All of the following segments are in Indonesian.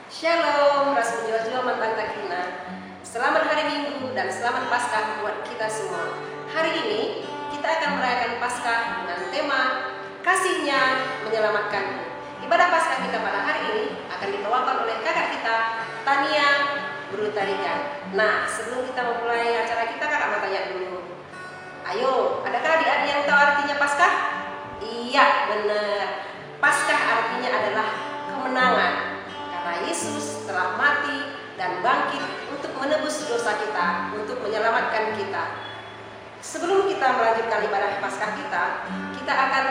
Shalom, Rasmujua mantan Takina. Selamat hari Minggu dan selamat Paskah buat kita semua. Hari ini kita akan merayakan Paskah dengan tema kasihnya menyelamatkan. Ibadah Paskah kita pada hari ini akan diketuakan oleh kakak kita, Tania Brutarikan. Nah, sebelum kita memulai acara kita, kakak mau tanya dulu. Ayo, adakah adik-adik yang tahu artinya Paskah? Iya, benar. Paskah artinya adalah kemenangan. Karena Yesus telah mati dan bangkit untuk menebus dosa kita, untuk menyelamatkan kita. Sebelum kita melanjutkan ibadah Paskah kita akan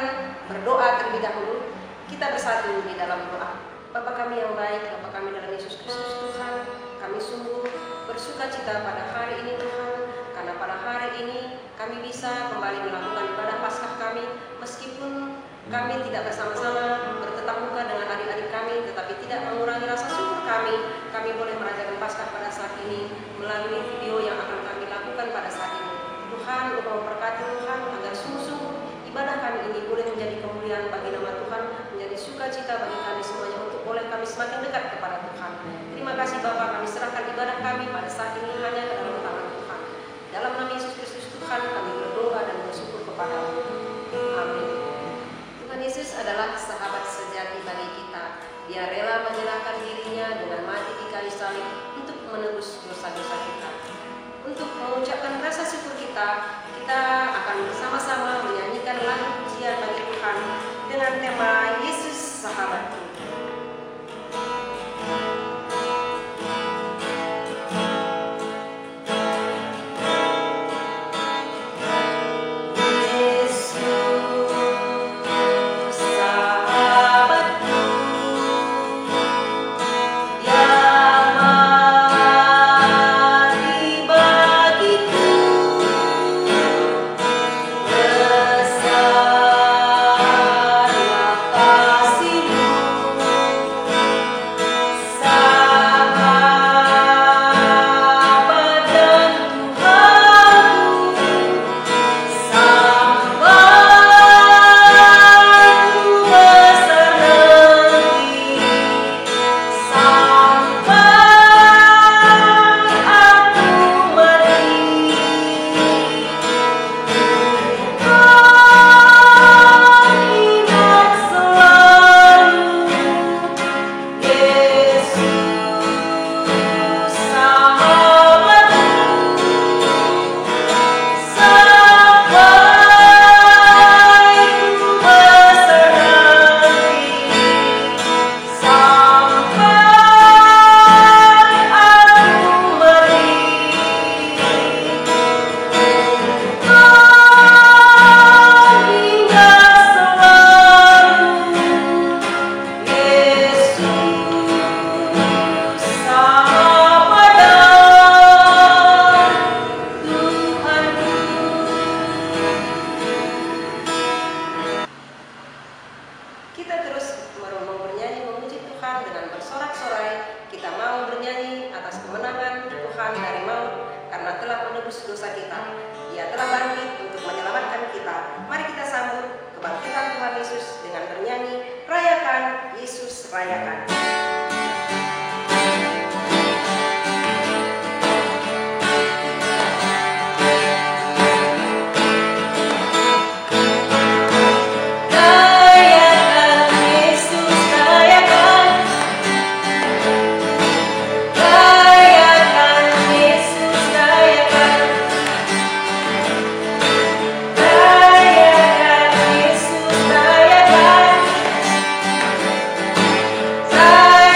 berdoa terlebih dahulu. Kita bersatu di dalam doa. Bapa kami yang baik, Bapa kami dalam Yesus Kristus Tuhan, kami sungguh bersuka cita pada hari ini Tuhan, karena pada hari ini kami bisa kembali melakukan ibadah Paskah kami, meskipun kami tidak bersama-sama bertetap muka dengan adik-adik kami, tetapi tidak mengurangi rasa syukur kami. Kami boleh merayakan Paskah pada saat ini melalui video yang akan kami lakukan pada saat ini. Tuhan, Engkau memberkati Tuhan agar sungguh-sungguh ibadah kami ini boleh menjadi kemuliaan bagi nama Tuhan, menjadi sukacita bagi kami semuanya untuk boleh kami semakin dekat kepada Tuhan. Terima kasih Bapa, kami serahkan ibadah kami pada saat ini hanya ke dalam tangan Tuhan. Dalam nama Yesus Kristus Tuhan kami berdoa dan bersyukur kepada-Mu. Amin. Tuhan Yesus adalah sahabat sejati bagi kita. Dia rela menyerahkan dirinya dengan mati di kayu salib untuk menebus dosa-dosa kita. Untuk mengucapkan rasa syukur kita akan bersama-sama menyanyikan lagu pujian bagi Tuhan dengan tema Yesus Sahabatku. Bye.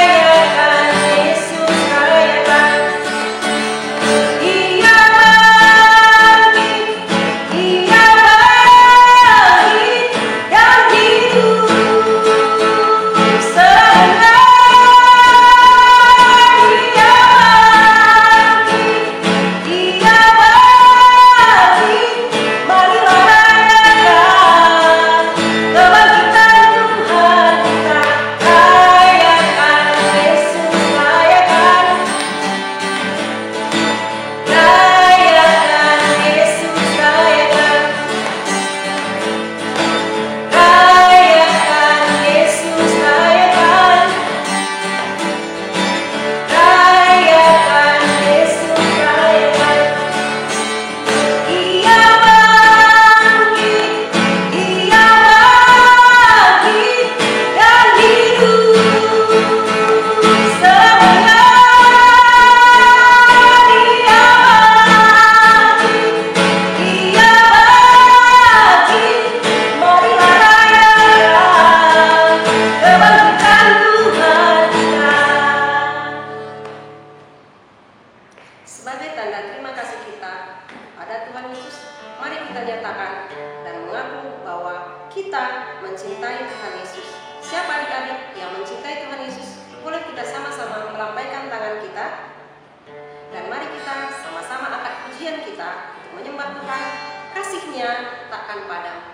kita sama-sama melambaikan tangan kita. Dan mari kita sama-sama angkat pujian kita untuk menyembah Tuhan. Kasih-Nya takkan padam.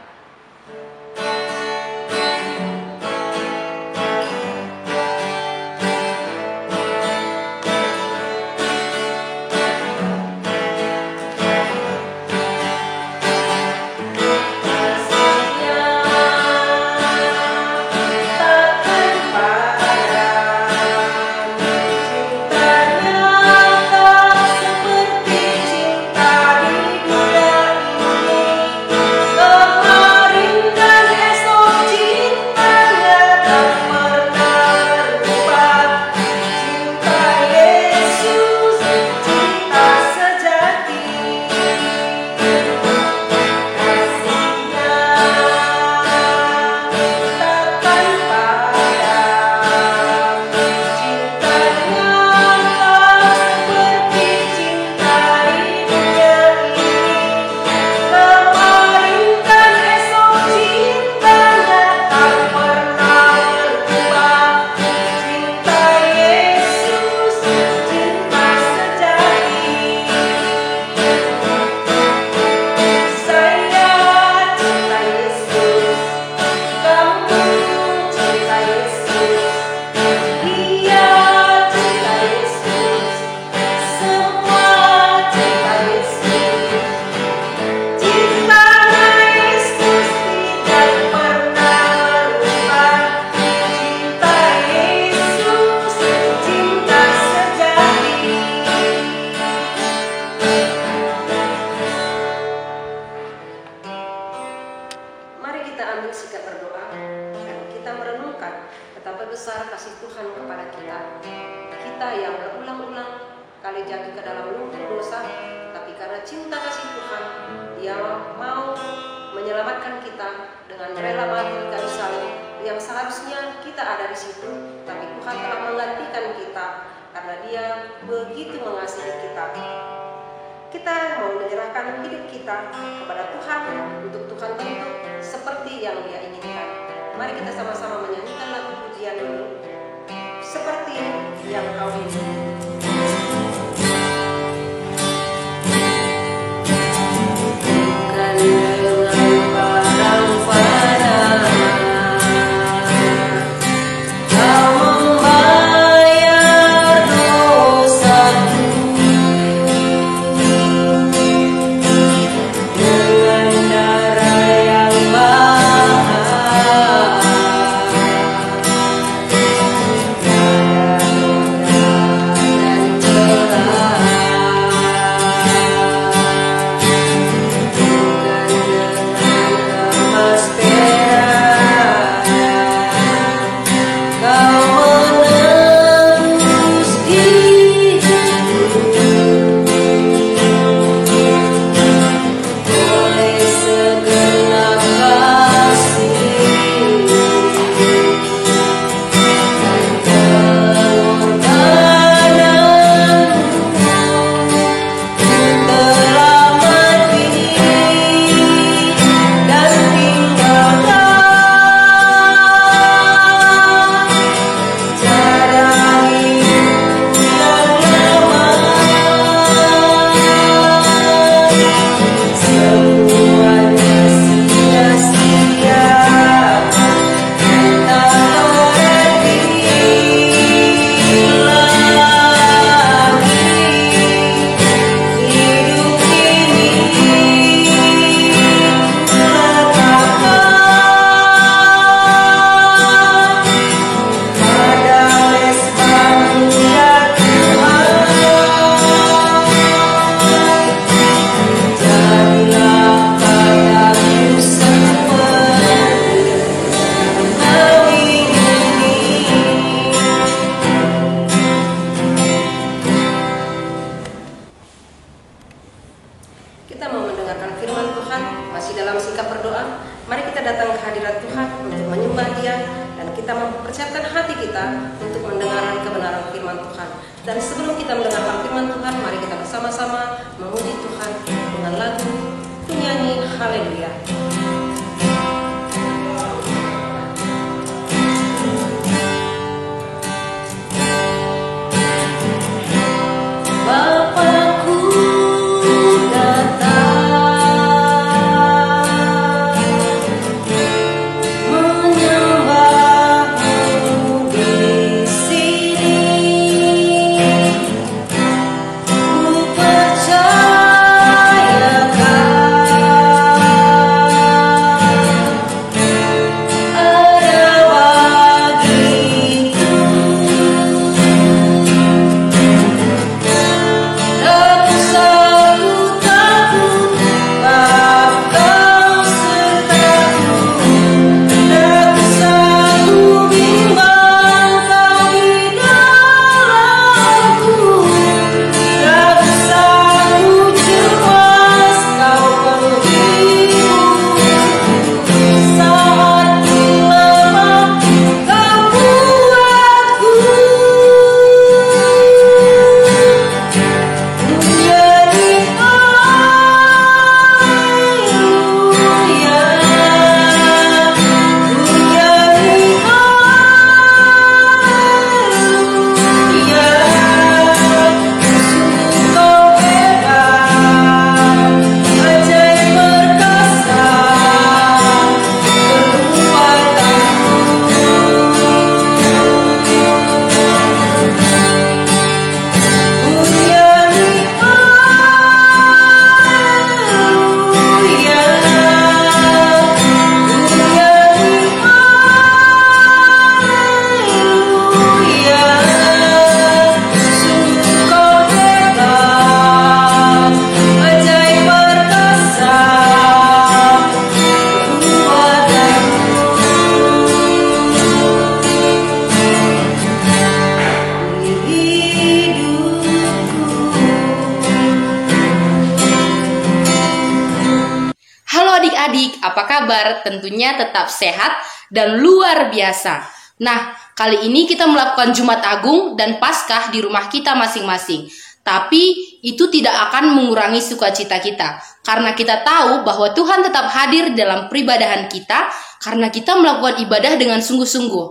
kabar? Tentunya tetap sehat dan luar biasa. Nah, kali ini kita melakukan Jumat Agung dan Paskah di rumah kita masing-masing. Tapi itu tidak akan mengurangi sukacita kita. Karena kita tahu bahwa Tuhan tetap hadir dalam peribadahan kita karena kita melakukan ibadah dengan sungguh-sungguh.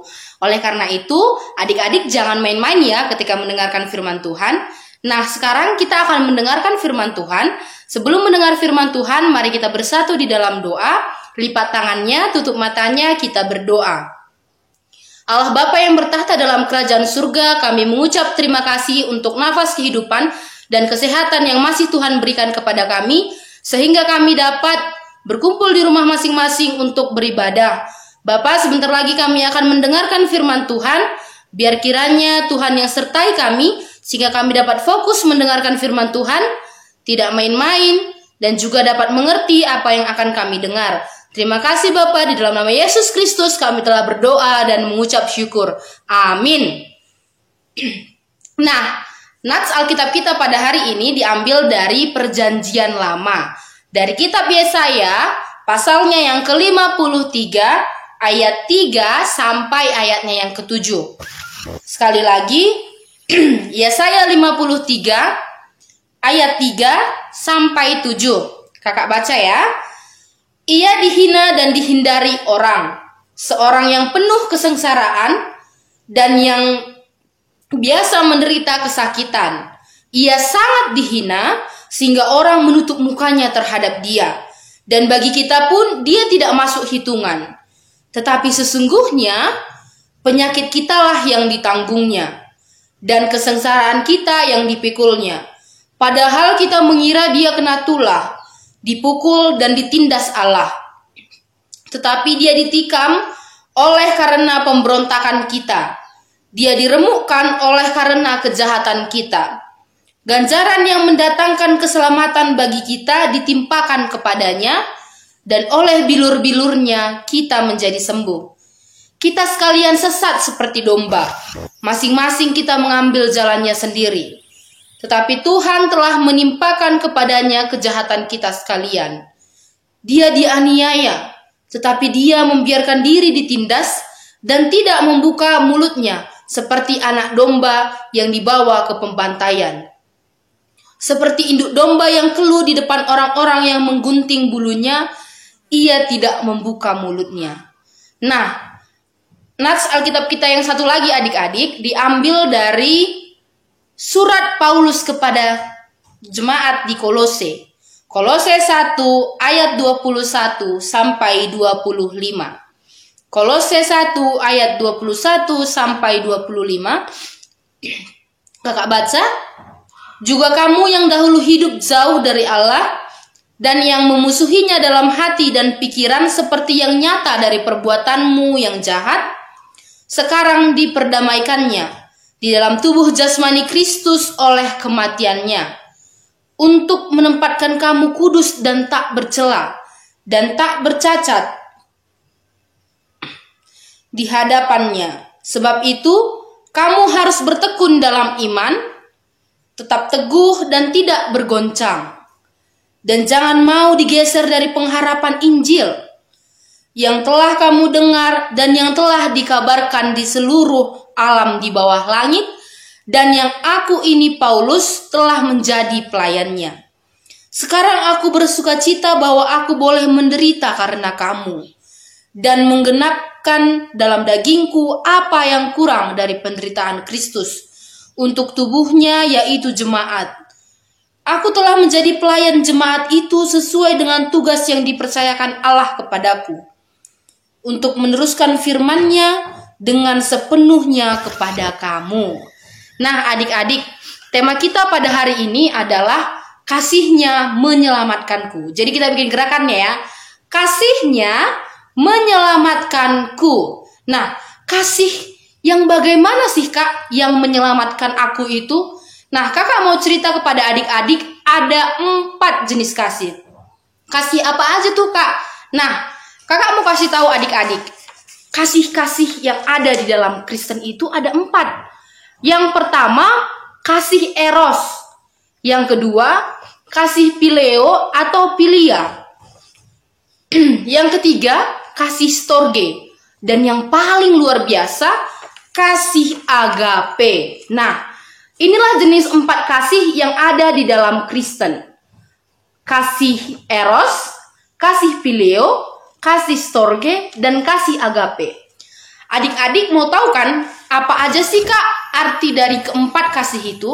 Oleh karena itu, adik-adik jangan main-main ya ketika mendengarkan firman Tuhan. Nah, sekarang kita akan mendengarkan firman Tuhan. Sebelum mendengar firman Tuhan, mari kita bersatu di dalam doa. Lipat tangannya, tutup matanya, kita berdoa. Allah Bapa yang bertahta dalam kerajaan surga, kami mengucap terima kasih untuk nafas kehidupan dan kesehatan yang masih Tuhan berikan kepada kami, sehingga kami dapat berkumpul di rumah masing-masing untuk beribadah. Bapa, sebentar lagi kami akan mendengarkan firman Tuhan, biar kiranya Tuhan yang sertai kami, sehingga kami dapat fokus mendengarkan firman Tuhan, tidak main-main, dan juga dapat mengerti apa yang akan kami dengar. Terima kasih Bapa, di dalam nama Yesus Kristus kami telah berdoa dan mengucap syukur. Amin. Nah, nats Alkitab kita pada hari ini diambil dari Perjanjian Lama. Dari kitab Yesaya, pasalnya yang ke-53, ayat 3 sampai ayatnya yang ke-7. Sekali lagi, Yesaya 53, ayat 3 sampai 7. Kakak baca ya. Ia dihina dan dihindari orang, seorang yang penuh kesengsaraan dan yang biasa menderita kesakitan. Ia sangat dihina sehingga orang menutup mukanya terhadap dia. Dan bagi kita pun dia tidak masuk hitungan. Tetapi sesungguhnya penyakit kitalah yang ditanggungnya dan kesengsaraan kita yang dipikulnya. Padahal kita mengira dia kena tulah, dipukul dan ditindas Allah. Tetapi dia ditikam oleh karena pemberontakan kita. Dia diremukkan oleh karena kejahatan kita. Ganjaran yang mendatangkan keselamatan bagi kita ditimpakan kepadanya, dan oleh bilur-bilurnya kita menjadi sembuh. Kita sekalian sesat seperti domba, masing-masing kita mengambil jalannya sendiri. Tetapi Tuhan telah menimpakan kepadanya kejahatan kita sekalian. Dia dianiaya, tetapi dia membiarkan diri ditindas dan tidak membuka mulutnya seperti anak domba yang dibawa ke pembantaian. Seperti induk domba yang keluh di depan orang-orang yang menggunting bulunya, ia tidak membuka mulutnya. Nah, nats Alkitab kita yang satu lagi adik-adik diambil dari Surat Paulus kepada jemaat di Kolose. Kolose 1 ayat 21 sampai 25. Kolose 1 ayat 21 sampai 25. Kakak baca. Juga kamu yang dahulu hidup jauh dari Allah dan yang memusuhinya dalam hati dan pikiran seperti yang nyata dari perbuatanmu yang jahat, sekarang diperdamaikannya di dalam tubuh jasmani Kristus oleh kematiannya, untuk menempatkan kamu kudus dan tak bercela dan tak bercacat di hadapannya. Sebab itu, kamu harus bertekun dalam iman, tetap teguh dan tidak bergoncang, dan jangan mau digeser dari pengharapan Injil yang telah kamu dengar dan yang telah dikabarkan di seluruh alam di bawah langit, dan yang aku ini Paulus telah menjadi pelayannya. Sekarang aku bersukacita bahwa aku boleh menderita karena kamu, dan menggenapkan dalam dagingku apa yang kurang dari penderitaan Kristus untuk tubuhnya, yaitu jemaat. Aku telah menjadi pelayan jemaat itu sesuai dengan tugas yang dipercayakan Allah kepadaku, untuk meneruskan firman-Nya dengan sepenuhnya kepada kamu. Nah adik-adik, tema kita pada hari ini adalah kasih-Nya menyelamatkanku. Jadi kita bikin gerakannya ya. Kasih-Nya menyelamatkanku. Nah, kasih yang bagaimana sih Kak yang menyelamatkan aku itu? Nah, Kakak mau cerita kepada adik-adik ada 4 jenis kasih. Kasih apa aja tuh Kak? Nah, Kakak mau kasih tahu adik-adik. Kasih-kasih yang ada di dalam Kristen itu ada 4. Yang pertama, kasih eros. Yang kedua, kasih phileo atau philia. Yang ketiga, kasih storge. Dan yang paling luar biasa, kasih agape. Nah, inilah jenis 4 kasih yang ada di dalam Kristen. Kasih eros, kasih phileo, kasih storge, dan kasih agape. Adik-adik mau tahu kan apa aja sih Kak arti dari keempat kasih itu?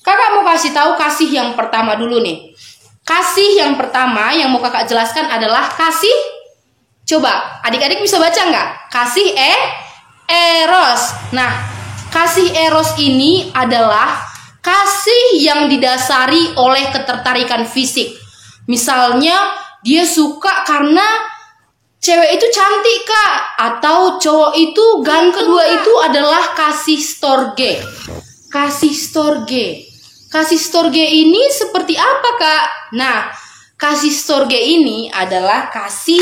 Kakak mau kasih tahu kasih yang pertama dulu nih. Kasih yang pertama yang mau kakak jelaskan adalah kasih. Coba adik-adik bisa baca nggak? Kasih eros. Nah, kasih eros ini adalah kasih yang didasari oleh ketertarikan fisik. Misalnya dia suka karena cewek itu cantik Kak, atau cowok itu ganteng. Yang kedua itu adalah kasih storge. Kasih storge. Kasih storge ini seperti apa Kak? Nah, kasih storge ini adalah kasih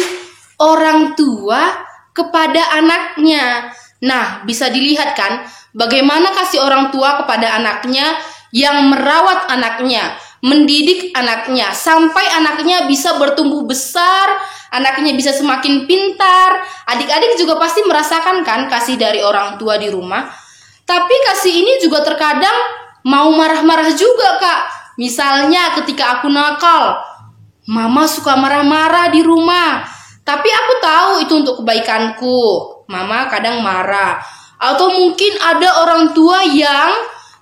orang tua kepada anaknya. Nah, bisa dilihat kan bagaimana kasih orang tua kepada anaknya yang merawat anaknya, mendidik anaknya sampai anaknya bisa bertumbuh besar, anaknya bisa semakin pintar. Adik-adik juga pasti merasakan kan kasih dari orang tua di rumah. Tapi kasih ini juga terkadang mau marah-marah juga Kak. Misalnya ketika aku nakal, Mama suka marah-marah di rumah. Tapi aku tahu itu untuk kebaikanku. Mama kadang marah. Atau mungkin ada orang tua yang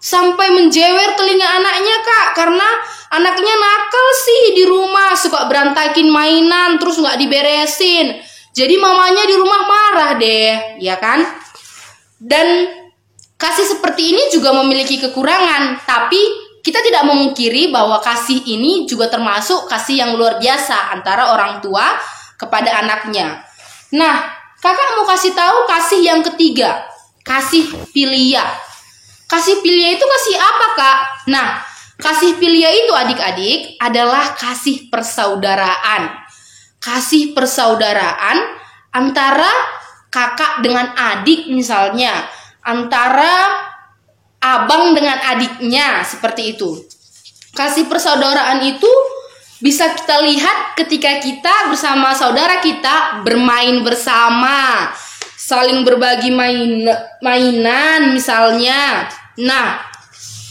sampai menjewer telinga anaknya Kak, karena anaknya nakal sih di rumah, suka berantakin mainan terus nggak diberesin. Jadi mamanya di rumah marah deh, ya kan? Dan kasih seperti ini juga memiliki kekurangan, tapi kita tidak memungkiri bahwa kasih ini juga termasuk kasih yang luar biasa antara orang tua kepada anaknya. Nah, kakak mau kasih tahu kasih yang ketiga, kasih filia. Kasih filia itu kasih apa Kak? Nah, kasih filia itu adik-adik adalah kasih persaudaraan. Kasih persaudaraan antara kakak dengan adik misalnya, antara abang dengan adiknya, seperti itu. Kasih persaudaraan itu bisa kita lihat ketika kita bersama saudara kita bermain bersama, saling berbagi mainan misalnya. Nah,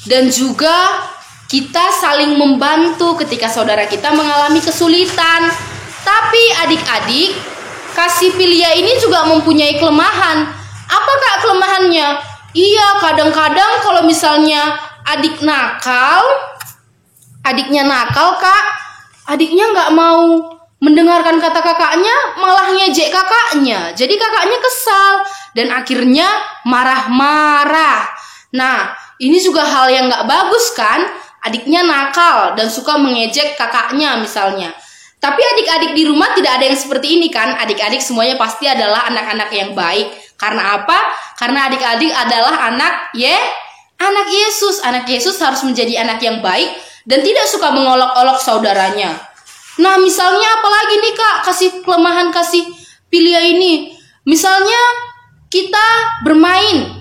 dan juga kita saling membantu ketika saudara kita mengalami kesulitan. Tapi adik-adik, kasih filia ini juga mempunyai kelemahan. Apa Kak kelemahannya? Iya, kadang-kadang kalau misalnya adiknya nakal Kak, adiknya nggak mau mendengarkan kata kakaknya, malah ngejek kakaknya. Jadi kakaknya kesal dan akhirnya marah-marah. Nah, ini juga hal yang nggak bagus kan? Adiknya nakal dan suka mengejek kakaknya misalnya. Tapi adik-adik di rumah tidak ada yang seperti ini kan? Adik-adik semuanya pasti adalah anak-anak yang baik. Karena apa? Karena adik-adik adalah anak Yesus. Anak Yesus harus menjadi anak yang baik dan tidak suka mengolok-olok saudaranya. Nah, misalnya apalagi nih Kak, kelemahan kasih filia ini. Misalnya kita bermain,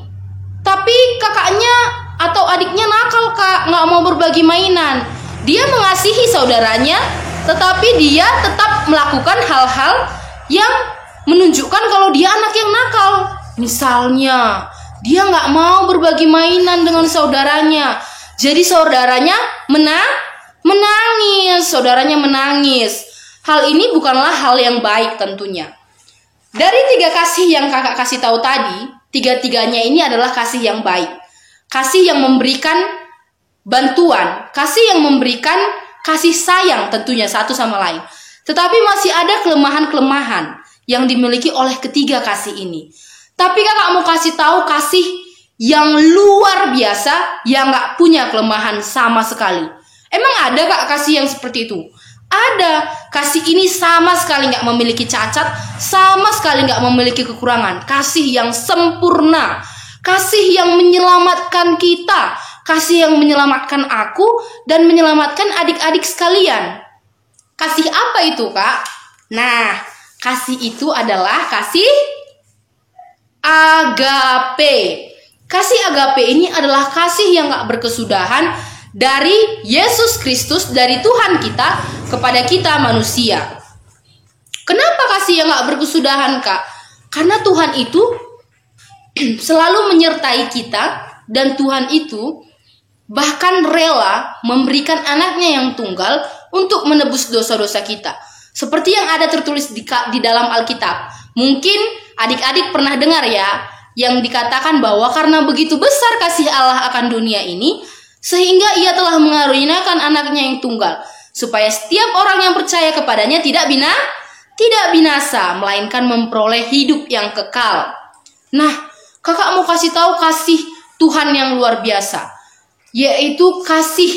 tapi kakaknya atau adiknya nakal Kak, nggak mau berbagi mainan. Dia mengasihi saudaranya, tetapi dia tetap melakukan hal-hal yang menunjukkan kalau dia anak yang nakal. Misalnya, dia nggak mau berbagi mainan dengan saudaranya. Jadi saudaranya menangis. Hal ini bukanlah hal yang baik tentunya. Dari 3 kasih yang kakak kasih tahu tadi, 3-tiganya ini adalah kasih yang baik. Kasih yang memberikan bantuan, kasih yang memberikan kasih sayang tentunya satu sama lain. Tetapi masih ada kelemahan-kelemahan yang dimiliki oleh ketiga kasih ini. Tapi kakak mau kasih tahu kasih yang luar biasa yang gak punya kelemahan sama sekali. Emang ada Kak kasih yang seperti itu? Ada. Kasih ini sama sekali gak memiliki cacat, sama sekali gak memiliki kekurangan. Kasih yang sempurna, kasih yang menyelamatkan kita, kasih yang menyelamatkan aku dan menyelamatkan adik-adik sekalian. Kasih apa itu Kak? Nah, kasih itu adalah kasih agape. Kasih agape ini adalah kasih yang gak berkesudahan dari Yesus Kristus, dari Tuhan kita kepada kita manusia. Kenapa kasih yang gak berkesudahan, Kak? Karena Tuhan itu selalu menyertai kita, dan Tuhan itu bahkan rela memberikan anaknya yang tunggal untuk menebus dosa-dosa kita. Seperti yang ada tertulis di dalam Alkitab. Mungkin adik-adik pernah dengar ya, yang dikatakan bahwa karena begitu besar kasih Allah akan dunia ini, sehingga ia telah mengaruniakan anaknya yang tunggal, supaya setiap orang yang percaya kepadanya tidak binasa, melainkan memperoleh hidup yang kekal. Nah, kakak mau kasih tahu kasih Tuhan yang luar biasa, yaitu kasih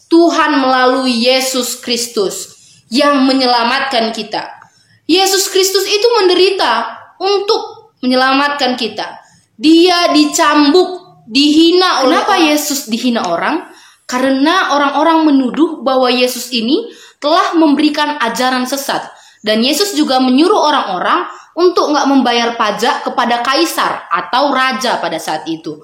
Tuhan melalui Yesus Kristus yang menyelamatkan kita. Yesus Kristus itu menderita untuk menyelamatkan kita. Dia dicambuk, dihina. Kenapa Yesus dihina orang? Karena orang-orang menuduh bahwa Yesus ini telah memberikan ajaran sesat. Dan Yesus juga menyuruh orang-orang untuk gak membayar pajak kepada kaisar atau raja pada saat itu.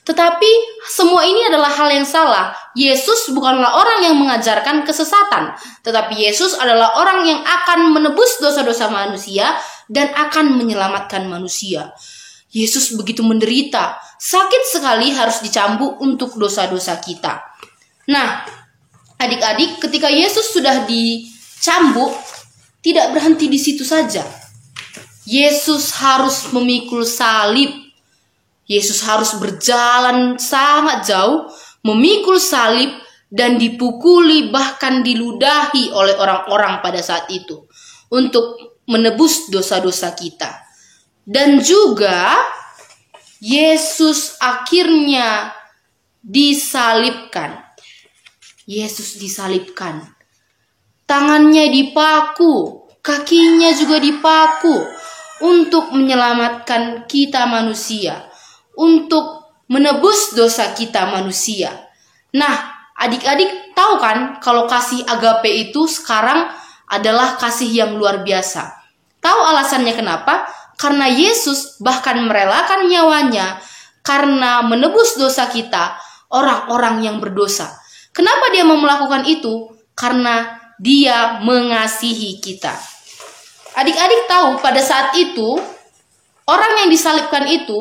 Tetapi semua ini adalah hal yang salah. Yesus bukanlah orang yang mengajarkan kesesatan, tetapi Yesus adalah orang yang akan menebus dosa-dosa manusia dan akan menyelamatkan manusia. Yesus begitu menderita, sakit sekali harus dicambuk untuk dosa-dosa kita. Nah, adik-adik, ketika Yesus sudah dicambuk, tidak berhenti di situ saja. Yesus harus memikul salib. Yesus harus berjalan sangat jauh, memikul salib, dan dipukuli bahkan diludahi oleh orang-orang pada saat itu untuk menebus dosa-dosa kita. Dan juga Yesus akhirnya disalibkan. Yesus disalibkan. Tangannya dipaku, kakinya juga dipaku untuk menyelamatkan kita manusia, untuk menebus dosa kita manusia. Nah, adik-adik tahu kan kalau kasih agape itu sekarang adalah kasih yang luar biasa. Tahu alasannya kenapa? Karena Yesus bahkan merelakan nyawanya karena menebus dosa kita, orang-orang yang berdosa. Kenapa dia mau melakukan itu? Karena dia mengasihi kita. Adik-adik tahu pada saat itu, orang yang disalibkan itu,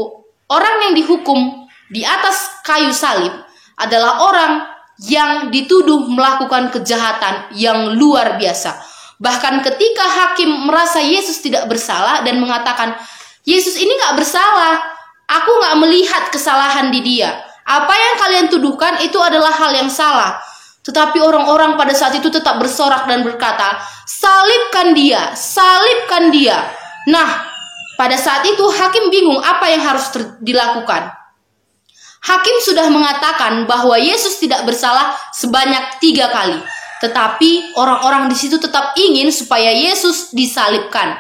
orang yang dihukum di atas kayu salib adalah orang yang dituduh melakukan kejahatan yang luar biasa. Bahkan ketika hakim merasa Yesus tidak bersalah dan mengatakan, Yesus ini gak bersalah, aku gak melihat kesalahan di dia. Apa yang kalian tuduhkan itu adalah hal yang salah. Tetapi orang-orang pada saat itu tetap bersorak dan berkata, salibkan dia, salibkan dia. Nah, pada saat itu hakim bingung apa yang harus dilakukan. Hakim sudah mengatakan bahwa Yesus tidak bersalah sebanyak 3 kali. Tetapi orang-orang di situ tetap ingin supaya Yesus disalibkan.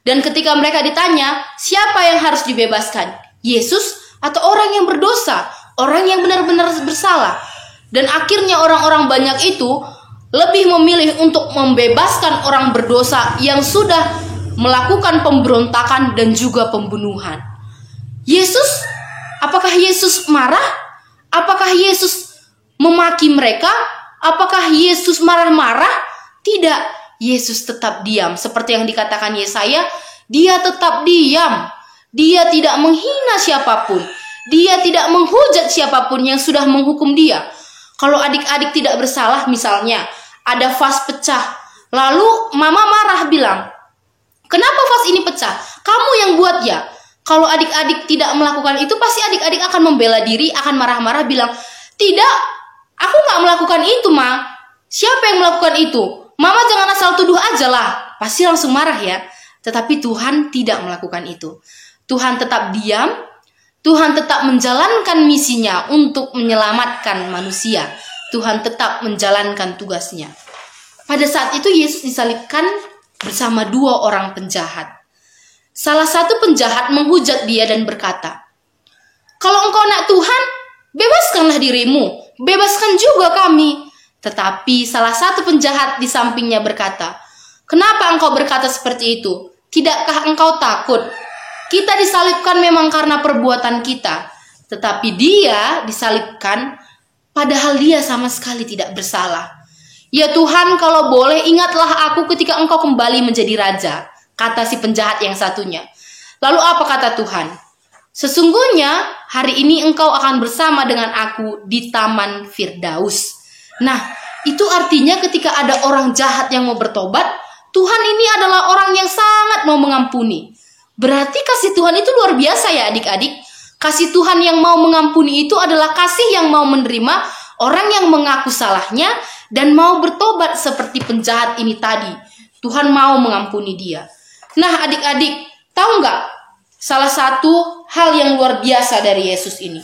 Dan ketika mereka ditanya, siapa yang harus dibebaskan? Yesus atau orang yang berdosa? Orang yang benar-benar bersalah? Dan akhirnya orang-orang banyak itu lebih memilih untuk membebaskan orang berdosa yang sudah melakukan pemberontakan dan juga pembunuhan. Yesus, apakah Yesus marah? Apakah Yesus memaki mereka? Apakah Yesus marah-marah? Tidak, Yesus tetap diam. Seperti yang dikatakan Yesaya, dia tetap diam. Dia tidak menghina siapapun. Dia tidak menghujat siapapun yang sudah menghukum dia. Kalau adik-adik tidak bersalah, misalnya ada vas pecah, lalu mama marah bilang, kenapa vas ini pecah? Kamu yang buat ya. Kalau adik-adik tidak melakukan itu, pasti adik-adik akan membela diri, akan marah-marah bilang, tidak, aku gak melakukan itu, Ma. Siapa yang melakukan itu? Mama jangan asal tuduh aja lah. Pasti langsung marah ya. Tetapi Tuhan tidak melakukan itu. Tuhan tetap diam. Tuhan tetap menjalankan misinya untuk menyelamatkan manusia. Tuhan tetap menjalankan tugasnya. Pada saat itu Yesus disalibkan bersama 2 orang penjahat. Salah satu penjahat menghujat dia dan berkata, kalau engkau nak Tuhan, bebaskanlah dirimu, bebaskan juga kami. Tetapi salah satu penjahat di sampingnya berkata, kenapa engkau berkata seperti itu? Tidakkah engkau takut? Kita disalibkan memang karena perbuatan kita, tetapi dia disalibkan padahal dia sama sekali tidak bersalah. "Ya Tuhan, kalau boleh ingatlah aku ketika Engkau kembali menjadi raja," kata si penjahat yang satunya. Lalu apa kata Tuhan? "Sesungguhnya hari ini engkau akan bersama dengan aku di Taman Firdaus." Nah, itu artinya ketika ada orang jahat yang mau bertobat, Tuhan ini adalah orang yang sangat mau mengampuni. Berarti kasih Tuhan itu luar biasa ya adik-adik. Kasih Tuhan yang mau mengampuni itu adalah kasih yang mau menerima orang yang mengaku salahnya dan mau bertobat seperti penjahat ini tadi. Tuhan mau mengampuni dia. Nah adik-adik, tahu nggak salah satu hal yang luar biasa dari Yesus ini?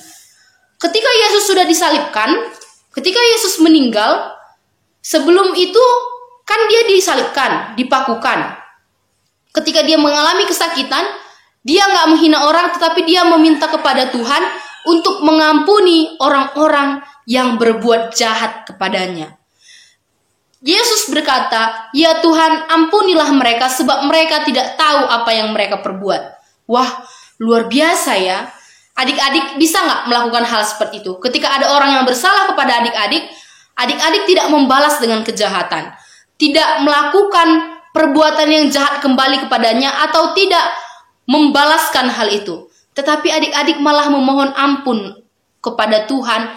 Ketika Yesus sudah disalibkan, ketika Yesus meninggal, sebelum itu kan dia disalibkan, dipakukan. Ketika dia mengalami kesakitan, dia nggak menghina orang, tetapi dia meminta kepada Tuhan untuk mengampuni orang-orang yang berbuat jahat kepadanya. Yesus berkata, "Ya Tuhan, ampunilah mereka sebab mereka tidak tahu apa yang mereka perbuat." Wah, luar biasa ya. Adik-adik bisa nggak melakukan hal seperti itu? Ketika ada orang yang bersalah kepada adik-adik, adik-adik tidak membalas dengan kejahatan, tidak melakukan perbuatan yang jahat kembali kepadanya, atau tidak membalaskan hal itu. Tetapi adik-adik malah memohon ampun kepada Tuhan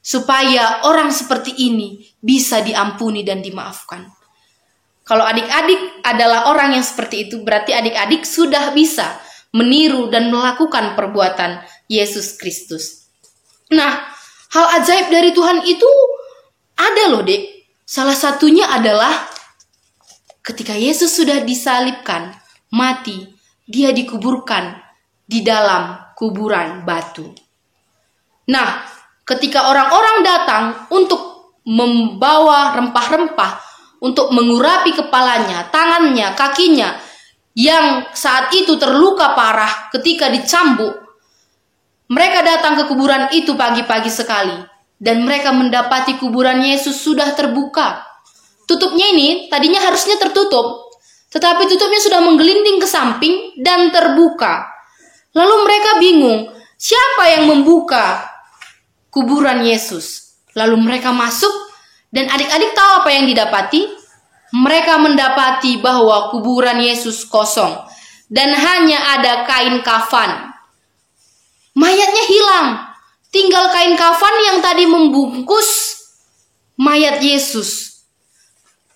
supaya orang seperti ini bisa diampuni dan dimaafkan. Kalau adik-adik adalah orang yang seperti itu, berarti adik-adik sudah bisa meniru dan melakukan perbuatan Yesus Kristus. Nah, hal ajaib dari Tuhan itu ada loh, Dek. Salah satunya adalah ketika Yesus sudah disalibkan, mati, dia dikuburkan di dalam kuburan batu. Nah, ketika orang-orang datang untuk membawa rempah-rempah, untuk mengurapi kepalanya, tangannya, kakinya, yang saat itu terluka parah ketika dicambuk, mereka datang ke kuburan itu pagi-pagi sekali, dan mereka mendapati kuburan Yesus sudah terbuka. Tutupnya ini tadinya harusnya tertutup, tetapi tutupnya sudah menggelinding ke samping dan terbuka. Lalu mereka bingung, siapa yang membuka kuburan Yesus? Lalu mereka masuk, dan adik-adik tahu apa yang didapati? Mereka mendapati bahwa kuburan Yesus kosong dan hanya ada kain kafan. Mayatnya hilang, tinggal kain kafan yang tadi membungkus mayat Yesus.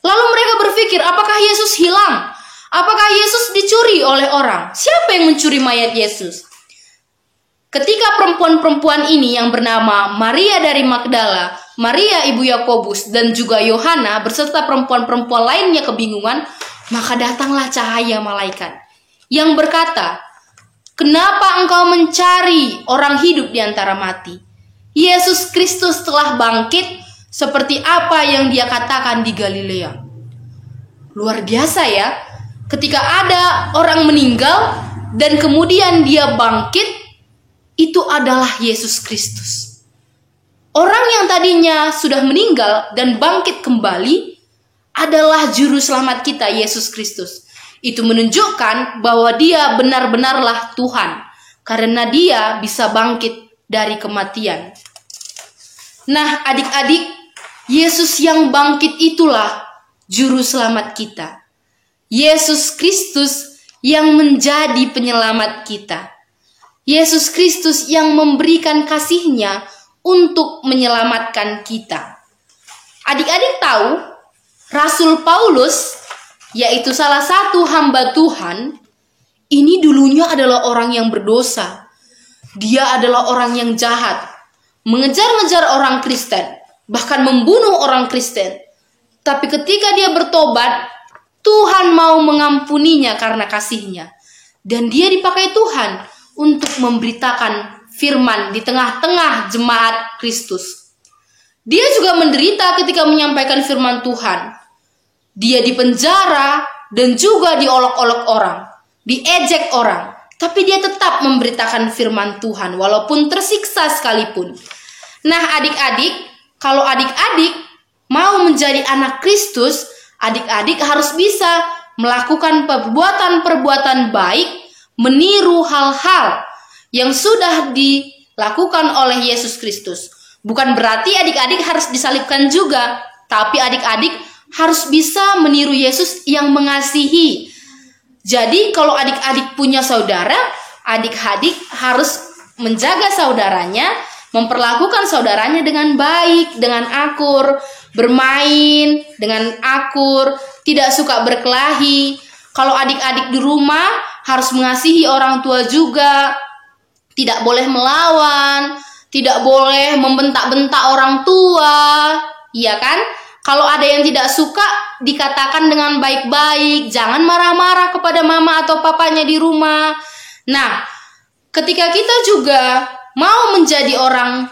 Lalu mereka berpikir, apakah Yesus hilang? Apakah Yesus dicuri oleh orang? Siapa yang mencuri mayat Yesus? Ketika perempuan-perempuan ini yang bernama Maria dari Magdala, Maria ibu Yakobus, dan juga Yohana beserta perempuan-perempuan lainnya kebingungan, maka datanglah cahaya malaikat yang berkata, "Kenapa engkau mencari orang hidup di antara mati? Yesus Kristus telah bangkit seperti apa yang dia katakan di Galilea." Luar biasa ya. Ketika ada orang meninggal dan kemudian dia bangkit, itu adalah Yesus Kristus. Orang yang tadinya sudah meninggal dan bangkit kembali adalah juru selamat kita, Yesus Kristus. Itu menunjukkan bahwa dia benar-benarlah Tuhan, karena dia bisa bangkit dari kematian. Nah adik-adik, Yesus yang bangkit itulah juru selamat kita. Yesus Kristus yang menjadi penyelamat kita. Yesus Kristus yang memberikan kasih-Nya untuk menyelamatkan kita. Adik-adik tahu, Rasul Paulus, yaitu salah satu hamba Tuhan, ini dulunya adalah orang yang berdosa. Dia adalah orang yang jahat, mengejar-ngejar orang Kristen, bahkan membunuh orang Kristen. Tapi ketika dia bertobat, Tuhan mau mengampuninya karena kasih-Nya. Dan dia dipakai Tuhan untuk memberitakan firman di tengah-tengah jemaat Kristus. Dia juga menderita ketika menyampaikan firman Tuhan. Dia dipenjara dan juga diolok-olok orang, diejek orang. Tapi dia tetap memberitakan firman Tuhan walaupun tersiksa sekalipun. Nah adik-adik, kalau adik-adik mau menjadi anak Kristus, adik-adik harus bisa melakukan perbuatan-perbuatan baik, meniru hal-hal yang sudah dilakukan oleh Yesus Kristus. Bukan berarti adik-adik harus disalibkan juga. Tapi adik-adik harus bisa meniru Yesus yang mengasihi. Jadi kalau adik-adik punya saudara, adik-adik harus menjaga saudaranya, memperlakukan saudaranya dengan baik, dengan akur, bermain dengan akur, tidak suka berkelahi. Kalau adik-adik di rumah harus mengasihi orang tua juga, tidak boleh melawan, tidak boleh membentak-bentak orang tua, iya kan? Kalau ada yang tidak suka, dikatakan dengan baik-baik, jangan marah-marah kepada mama atau papanya di rumah. Nah, ketika kita juga mau menjadi orang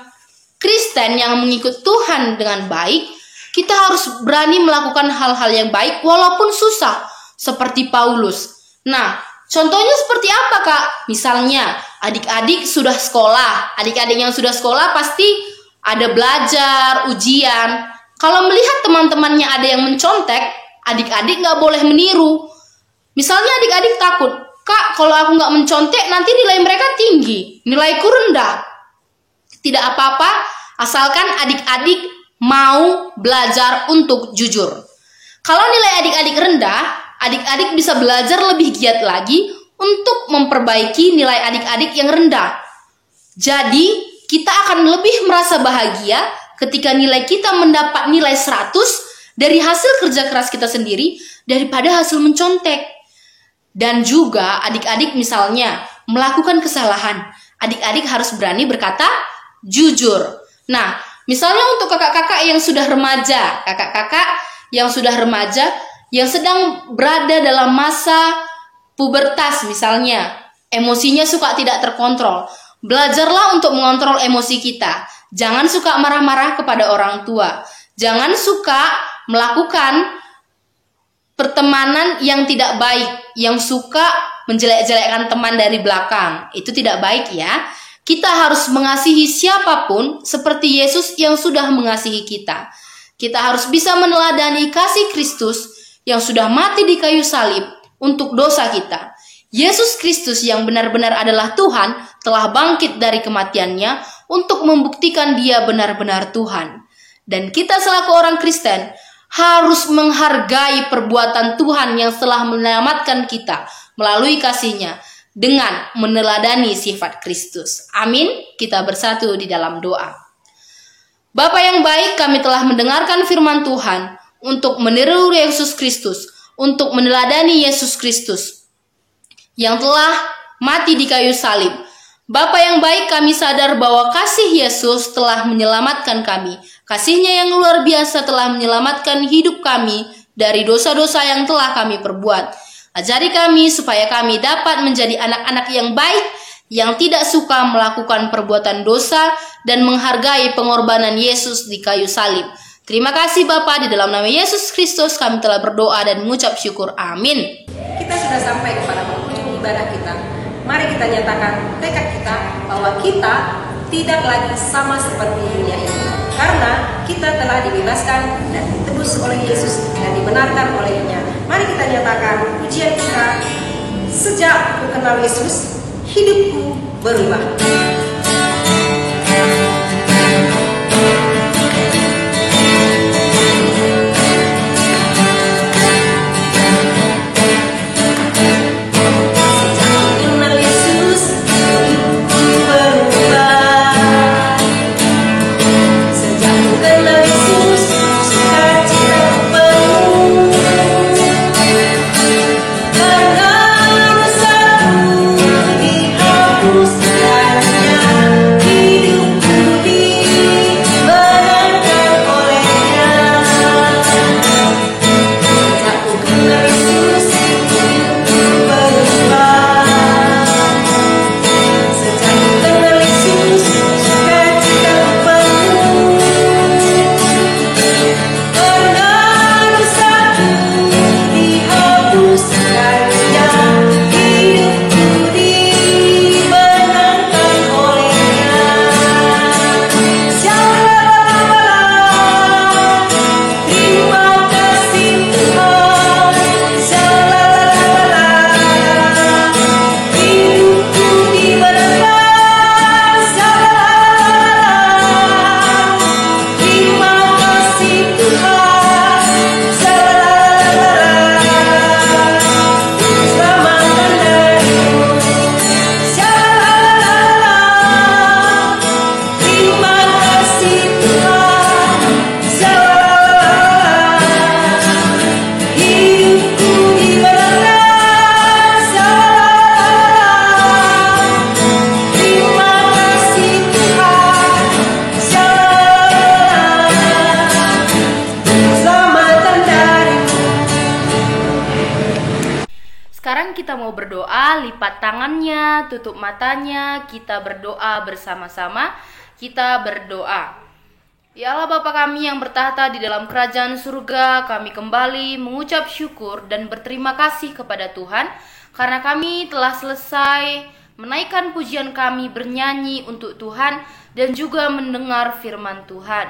Kristen yang mengikut Tuhan dengan baik, kita harus berani melakukan hal-hal yang baik walaupun susah, seperti Paulus. Nah, contohnya seperti apa, Kak? Misalnya, adik-adik sudah sekolah. Adik-adik yang sudah sekolah pasti ada belajar, ujian. Kalau melihat teman-temannya ada yang mencontek, adik-adik nggak boleh meniru. Misalnya adik-adik takut, Kak, kalau aku nggak mencontek, nanti nilai mereka tinggi, nilaiku rendah. Tidak apa-apa, asalkan adik-adik mau belajar untuk jujur. Kalau nilai adik-adik rendah, adik-adik bisa belajar lebih giat lagi untuk memperbaiki nilai adik-adik yang rendah. Jadi, kita akan lebih merasa bahagia ketika nilai kita mendapat nilai 100 dari hasil kerja keras kita sendiri daripada hasil mencontek. Dan juga adik-adik misalnya melakukan kesalahan, adik-adik harus berani berkata jujur. Nah, misalnya untuk kakak-kakak yang sudah remaja, kakak-kakak yang sudah remaja, yang sedang berada dalam masa pubertas misalnya, emosinya suka tidak terkontrol. Belajarlah untuk mengontrol emosi kita. Jangan suka marah-marah kepada orang tua. Jangan suka melakukan pertemanan yang tidak baik, yang suka menjelek-jelekkan teman dari belakang. Itu tidak baik ya. Kita harus mengasihi siapapun seperti Yesus yang sudah mengasihi kita. Kita harus bisa meneladani kasih Kristus yang sudah mati di kayu salib untuk dosa kita. Yesus Kristus yang benar-benar adalah Tuhan telah bangkit dari kematiannya untuk membuktikan Dia benar-benar Tuhan. Dan kita selaku orang Kristen harus menghargai perbuatan Tuhan yang telah menyelamatkan kita melalui kasih-Nya dengan meneladani sifat Kristus. Amin. Kita bersatu di dalam doa. Bapa yang baik, kami telah mendengarkan firman Tuhan untuk meniru Yesus Kristus, untuk meneladani Yesus Kristus yang telah mati di kayu salib. Bapa yang baik, kami sadar bahwa kasih Yesus telah menyelamatkan kami. Kasih-Nya yang luar biasa telah menyelamatkan hidup kami dari dosa-dosa yang telah kami perbuat. Ajari kami supaya kami dapat menjadi anak-anak yang baik, yang tidak suka melakukan perbuatan dosa dan menghargai pengorbanan Yesus di kayu salib. Terima kasih Bapa, di dalam nama Yesus Kristus kami telah berdoa dan mengucap syukur. Amin. Kita sudah sampai kepada penghujung ibadah kita. Mari kita nyatakan tekad kita bahwa kita tidak lagi sama seperti dunia ini. Karena kita telah dibebaskan dan ditebus oleh Yesus dan dibenarkan oleh-Nya. Mari kita nyatakan pujian kita. Sejak ku kenal Yesus, hidupku berubah. Karena dosaku dihapuskannya. kita mau berdoa, lipat tangannya, tutup matanya, kita berdoa bersama-sama. Kita berdoa. Ya Allah Bapa kami yang bertahta di dalam kerajaan surga, kami kembali mengucap syukur dan berterima kasih kepada Tuhan karena kami telah selesai menaikkan pujian kami bernyanyi untuk Tuhan dan juga mendengar firman Tuhan.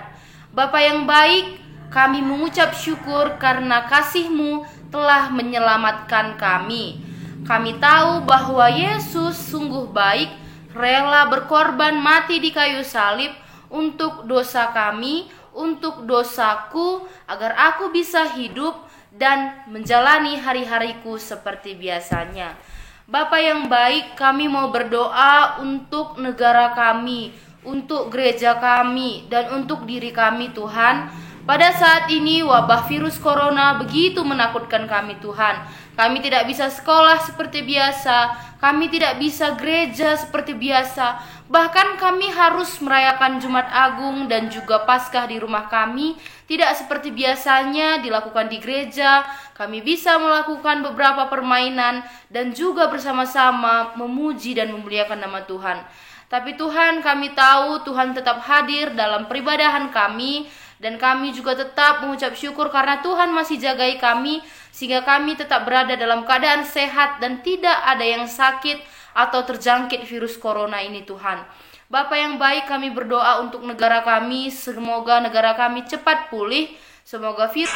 Bapa yang baik, kami mengucap syukur karena kasih-Mu telah menyelamatkan kami. Kami tahu bahwa Yesus sungguh baik, rela berkorban mati di kayu salib untuk dosa kami, untuk dosaku, agar aku bisa hidup dan menjalani hari-hariku seperti biasanya. Bapa yang baik, kami mau berdoa untuk negara kami, untuk gereja kami, dan untuk diri kami Tuhan. Pada saat ini wabah virus corona begitu menakutkan kami Tuhan. Kami tidak bisa sekolah seperti biasa, kami tidak bisa gereja seperti biasa. Bahkan kami harus merayakan Jumat Agung dan juga Paskah di rumah kami, tidak seperti biasanya dilakukan di gereja. Kami bisa melakukan beberapa permainan dan juga bersama-sama memuji dan memuliakan nama Tuhan. Tapi Tuhan, kami tahu Tuhan tetap hadir dalam peribadahan kami, dan kami juga tetap mengucap syukur karena Tuhan masih jagai kami, sehingga kami tetap berada dalam keadaan sehat dan tidak ada yang sakit atau terjangkit virus corona ini Tuhan. Bapa yang baik, kami berdoa untuk negara kami, semoga negara kami cepat pulih, semoga virus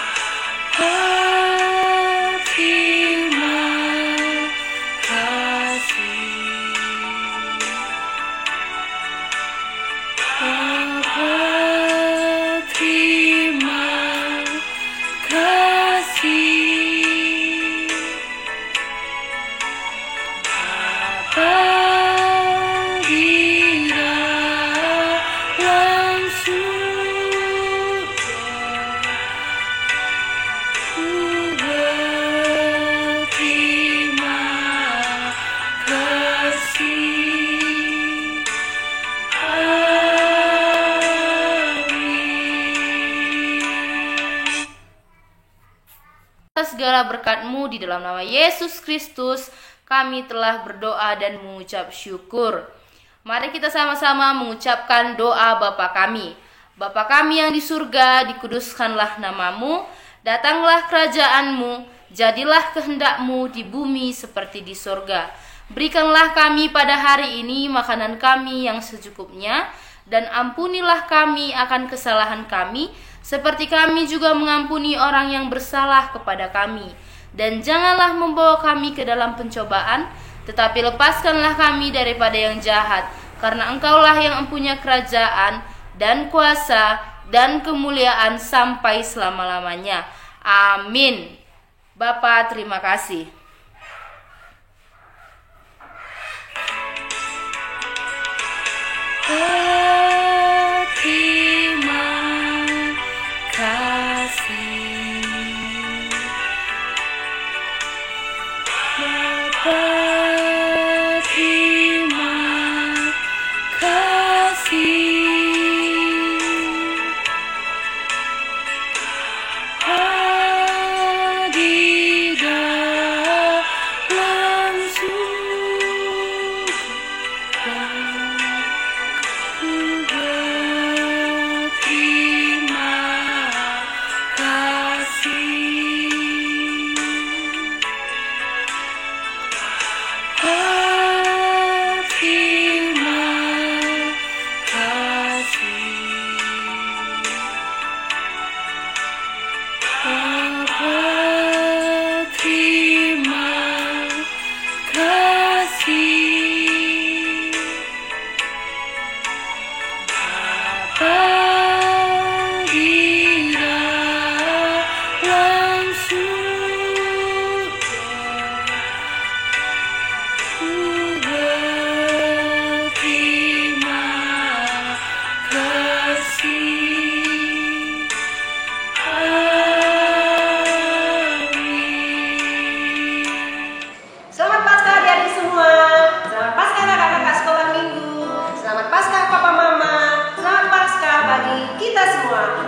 segala berkat-Mu di dalam nama Yesus Kristus, kami telah berdoa dan mengucap syukur. Mari kita sama-sama mengucapkan doa Bapa kami. Bapa kami yang di surga, dikuduskanlah nama-Mu, datanglah kerajaan-Mu, jadilah kehendak-Mu di bumi seperti di surga. Berikanlah kami pada hari ini makanan kami yang secukupnya, dan ampunilah kami akan kesalahan kami, seperti kami juga mengampuni orang yang bersalah kepada kami. Dan janganlah membawa kami ke dalam pencobaan, tetapi lepaskanlah kami daripada yang jahat, karena Engkaulah yang mempunyai kerajaan dan kuasa dan kemuliaan sampai selama-lamanya. Amin. Bapa, terima kasih. kita semua.